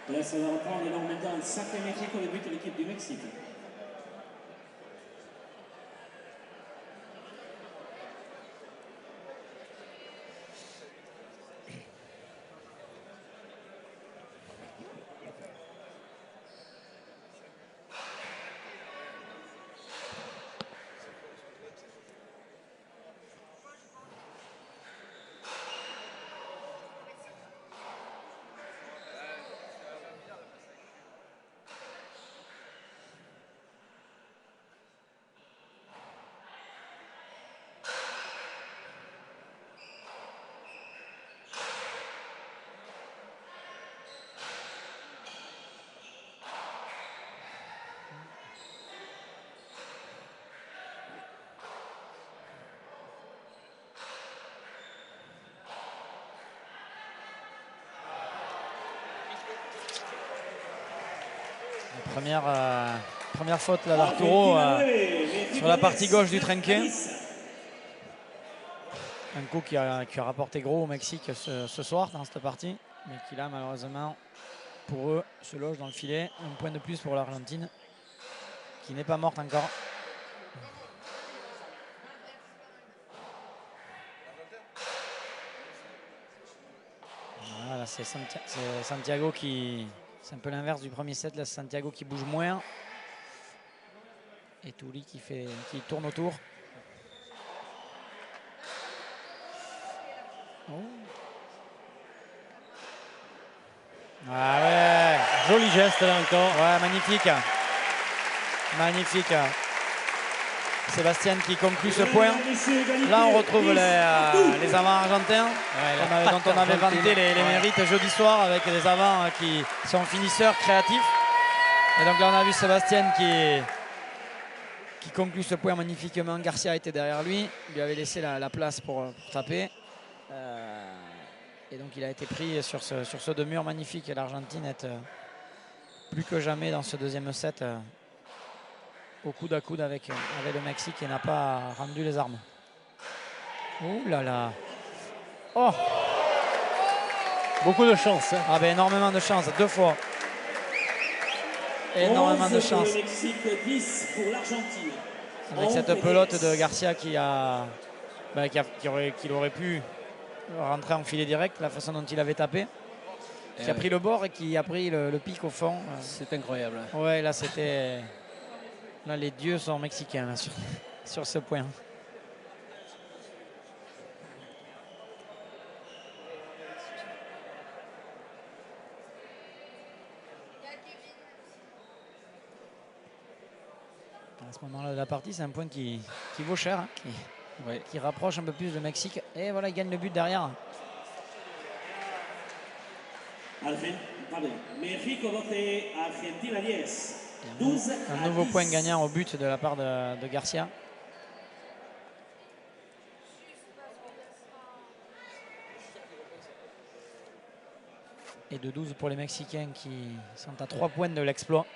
Là, ça va reprendre donc maintenant un sacré métier pour le but de l'équipe du Mexique. Première faute là d'Arturo sur la partie gauche du trinquet. Un coup qui a rapporté gros au Mexique ce soir dans cette partie, mais qui là malheureusement pour eux se loge dans le filet. Un point de plus pour l'Argentine qui n'est pas morte encore. Voilà, c'est Santiago qui... C'est un peu l'inverse du premier set. Là, c'est Santiago qui bouge moins. Et Touli qui tourne autour. Oh. Ah ouais. Joli geste là encore. Ouais, magnifique. Magnifique. Sébastien qui conclut ce point. Là, on retrouve les avants argentins dont on avait vanté les mérites jeudi soir avec des avants qui sont finisseurs, créatifs. Et donc là, on a vu Sébastien qui conclut ce point magnifiquement. Garcia était derrière lui. Il lui avait laissé la place pour taper. Et donc, il a été pris sur ce deux murs magnifique. Et l'Argentine est plus que jamais dans ce deuxième set. Au coude à coude avec le Mexique et n'a pas rendu les armes. Ouh là là. Oh. Beaucoup de chance. Hein. Ah ben énormément de chance, 2 fois. Énormément de chance. Avec cette pelote de Garcia qui aurait pu rentrer en filet direct, la façon dont il avait tapé. Qui a pris le bord et qui a pris le pic au fond. C'est incroyable. Ouais, là c'était... Là, les dieux sont mexicains là, sur ce point. À ce moment-là de la partie, c'est un point qui vaut cher, hein, qui rapproche un peu plus le Mexique. Et voilà, il gagne le but derrière. México 12, Argentina 10. Un nouveau point gagnant au but de la part de Garcia. Et de 12 pour les Mexicains qui sont à 3 points de l'exploit.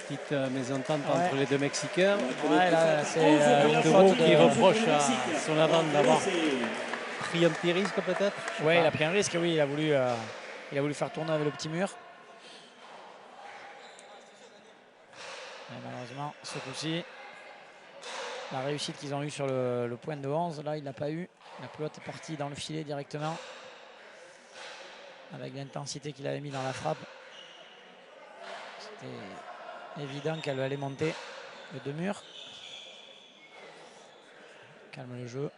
Petite mésentente entre les deux Mexicains. Ouais, là, c'est Arturo qui reproche à son avant d'avoir pris un petit risque peut-être. Oui, il a pris un risque, oui. Il a voulu faire tourner avec le petit mur. Et malheureusement, ce coup-ci, la réussite qu'ils ont eue sur le point de 11, là, il n'a pas eu. La pelote est partie dans le filet directement. Avec l'intensité qu'il avait mis dans la frappe. C'était évident qu'elle allait monter le deux murs. Calme le jeu.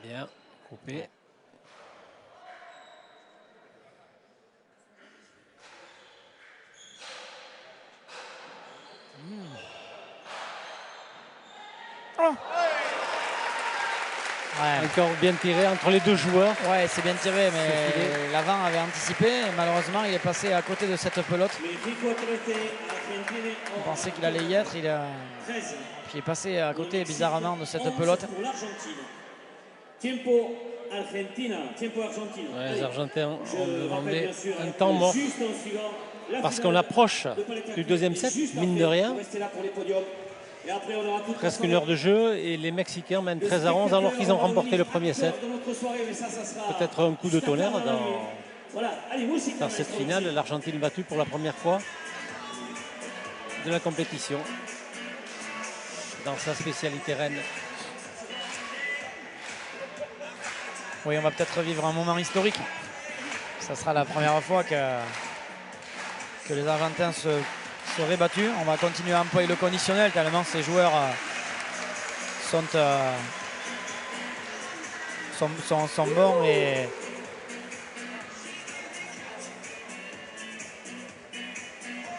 Bien coupé. Ouais. Encore bien tiré entre les deux joueurs. Ouais, c'est bien tiré, mais l'avant avait anticipé. Et malheureusement, il est passé à côté de cette pelote. On pensait qu'il allait y être. Puis il est passé à côté, bizarrement, de cette pelote. Ouais, les Argentins ont demandé un temps mort. Parce qu'on approche du deuxième set, mine de rien. Presque une heure de jeu et les Mexicains mènent 13-11 alors qu'ils ont remporté le premier set. Peut-être un coup de tonnerre dans cette finale. L'Argentine battue pour la première fois de la compétition dans sa spécialité reine. Oui, on va peut-être vivre un moment historique. Ça sera la première fois que les Argentins seraient battus. On va continuer à employer le conditionnel tellement ces joueurs sont bons et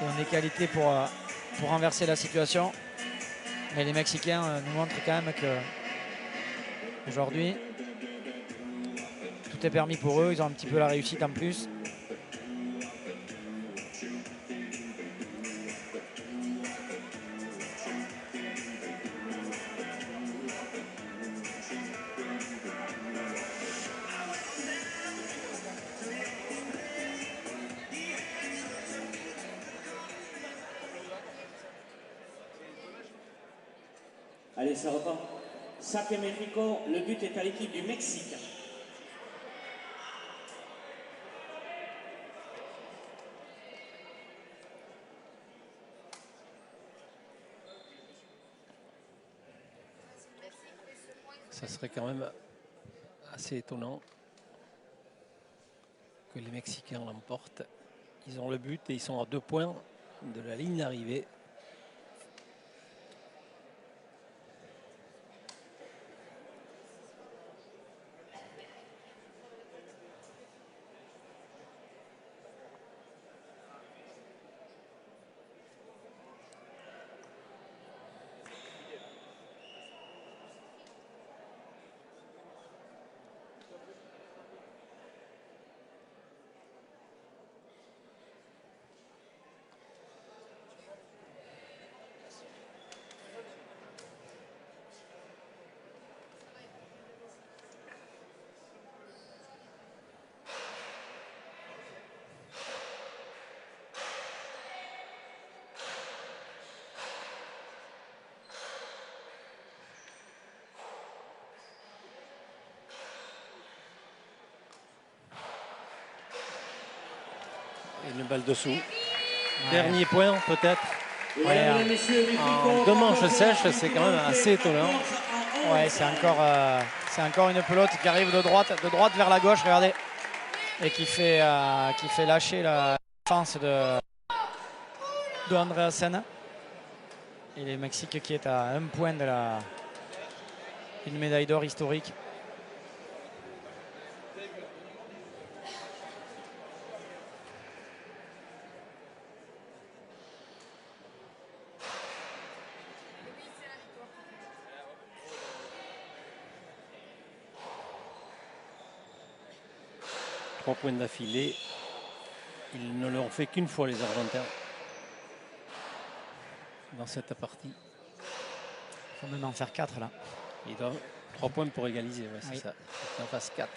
ont des qualités pour renverser la situation. Mais les Mexicains nous montrent quand même que aujourd'hui tout est permis pour eux. Ils ont un petit peu la réussite en plus. Allez, ça repart. Saque Mexico, le but est à l'équipe du Mexique. Ça serait quand même assez étonnant que les Mexicains l'emportent. Ils ont le but et ils sont à 2 points de la ligne d'arrivée. Et une balle dessous. Ouais. Dernier point peut-être. Ouais, en 2 manches sèches, c'est quand même assez étonnant. Ouais, c'est encore une pelote qui arrive de droite vers la gauche, regardez. Et qui fait lâcher la défense de Andreasen. Et le Mexique qui est à 1 point de une médaille d'or historique. Trois points d'affilée. Ils ne l'ont fait qu'une fois les Argentins dans cette partie. Il faut même en faire 4 là. Ils doivent 3 points pour égaliser, ouais, c'est oui. ça. Il en fasse 4.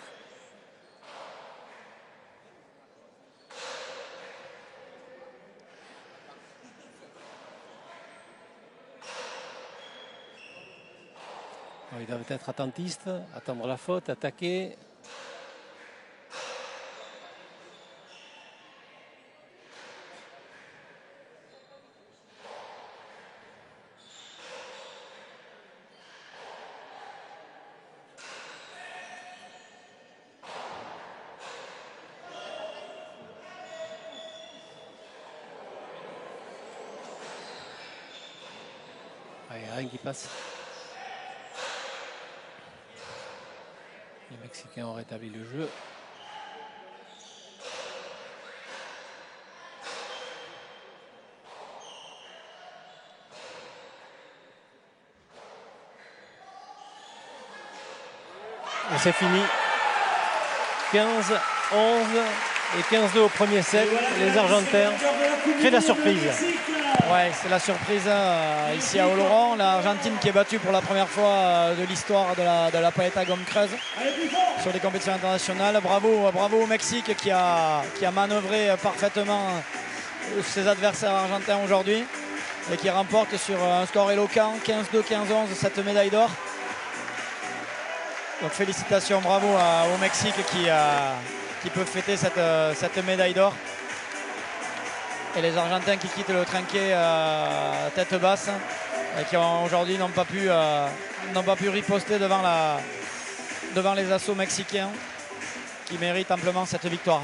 Ils doivent être attentistes, attendre la faute, attaquer. Il n'y a rien qui passe. Les Mexicains ont rétabli le jeu. Et c'est fini. 15-11 et 15-2 au premier set. Les Argentins créent la surprise. Ouais, c'est la surprise ici à Oloron. L'Argentine qui est battue pour la première fois de l'histoire de la Paleta Gomme Creuse sur des compétitions internationales. Bravo au Mexique qui a manœuvré parfaitement ses adversaires argentins aujourd'hui et qui remporte sur un score éloquent 15-2, 15-11 cette médaille d'or. Donc félicitations, bravo au Mexique qui peut fêter cette médaille d'or. Et les Argentins qui quittent le trinquet tête basse et qui aujourd'hui n'ont pas pu riposter devant les assauts mexicains qui méritent amplement cette victoire.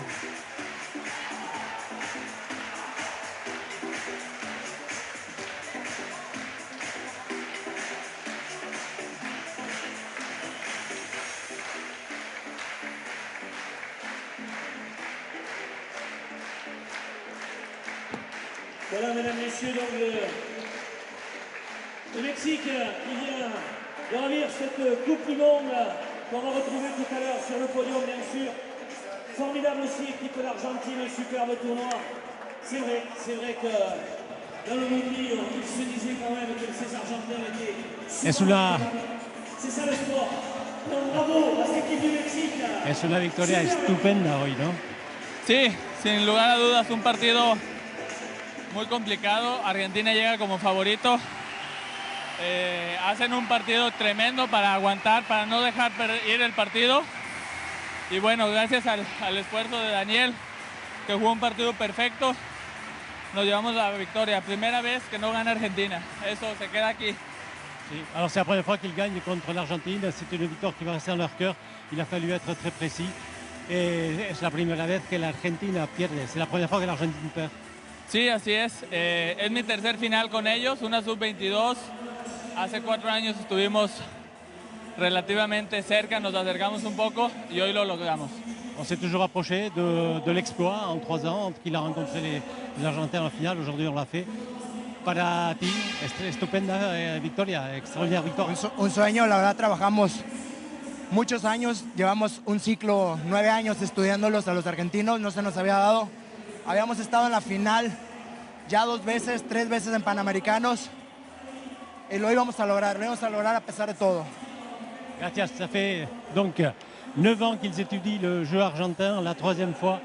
Voilà, mesdames, messieurs, donc le Mexique qui vient de ravir cette Coupe du Monde qu'on va retrouver tout à l'heure sur le podium, bien sûr. Formidable aussi équipe de l'Argentine, un superbe tournoi. C'est vrai que dans le monde, il se disait quand même que ces Argentins étaient... C'est ça le sport. Donc bravo a cette équipe du Mexique. Es una victoria estupenda hoy, ¿no? Sí, sin lugar a dudas un partido muy complicado. Argentina llega como favorito. Hacen un partido tremendo para aguantar, para no dejar ir el partido. Y bueno, gracias al esfuerzo de Daniel, que jugó un partido perfecto, nos llevamos la victoria. Primera vez que no gana Argentina. Eso se queda aquí. Sí. Alors c'est la première fois qu'ils gagnent contre l'Argentine. C'est une victoire qui va rester dans leur cœur. Il a fallu être très précis. Et es la primera vez que la Argentina pierde. C'est la première fois que l'Argentine perd. Sí, así es. Es mi tercer final con ellos, una sub-22. Hace 4 años estuvimos relativamente cerca, nos acercamos un poco y hoy lo logramos. On s'est toujours approché de l'exploit en 3 ans, entre qu'il a rencontré les Argentins en finale. Aujourd'hui, on l'a fait. Para ti, estupenda victoria, extraordinaria victoria. Un sueño, la verdad trabajamos muchos años, llevamos un ciclo, 9 años estudiándolos a los argentinos, no se nos había dado. Habíamos estado en la final ya 2 veces, 3 veces en Panamericanos y lo íbamos a lograr a pesar de todo. Gracias, ça fait donc 9 ans qu'ils étudient le jeu argentin, la 3e fois.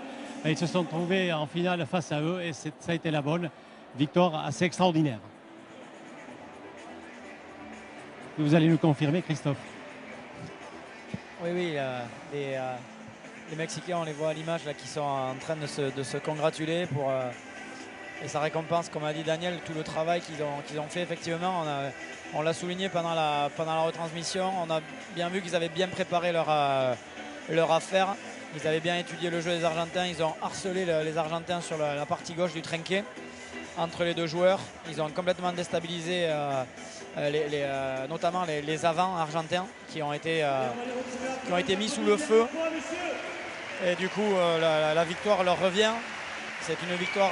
Ils se sont trouvés en finale face à eux et ça a été la bonne victoire assez extraordinaire. Vous allez nous confirmer, Christophe? Oui, les Mexicains, on les voit à l'image là, qui sont en train de se congratuler pour et ça récompense, comme a dit Daniel, tout le travail qu'ils ont fait. Effectivement, on l'a souligné pendant la retransmission. On a bien vu qu'ils avaient bien préparé leur affaire. Ils avaient bien étudié le jeu des Argentins. Ils ont harcelé les Argentins sur la partie gauche du trinquet entre les 2 joueurs. Ils ont complètement déstabilisé notamment les avants argentins qui ont été mis sous le feu. Et du coup, la victoire leur revient. C'est une victoire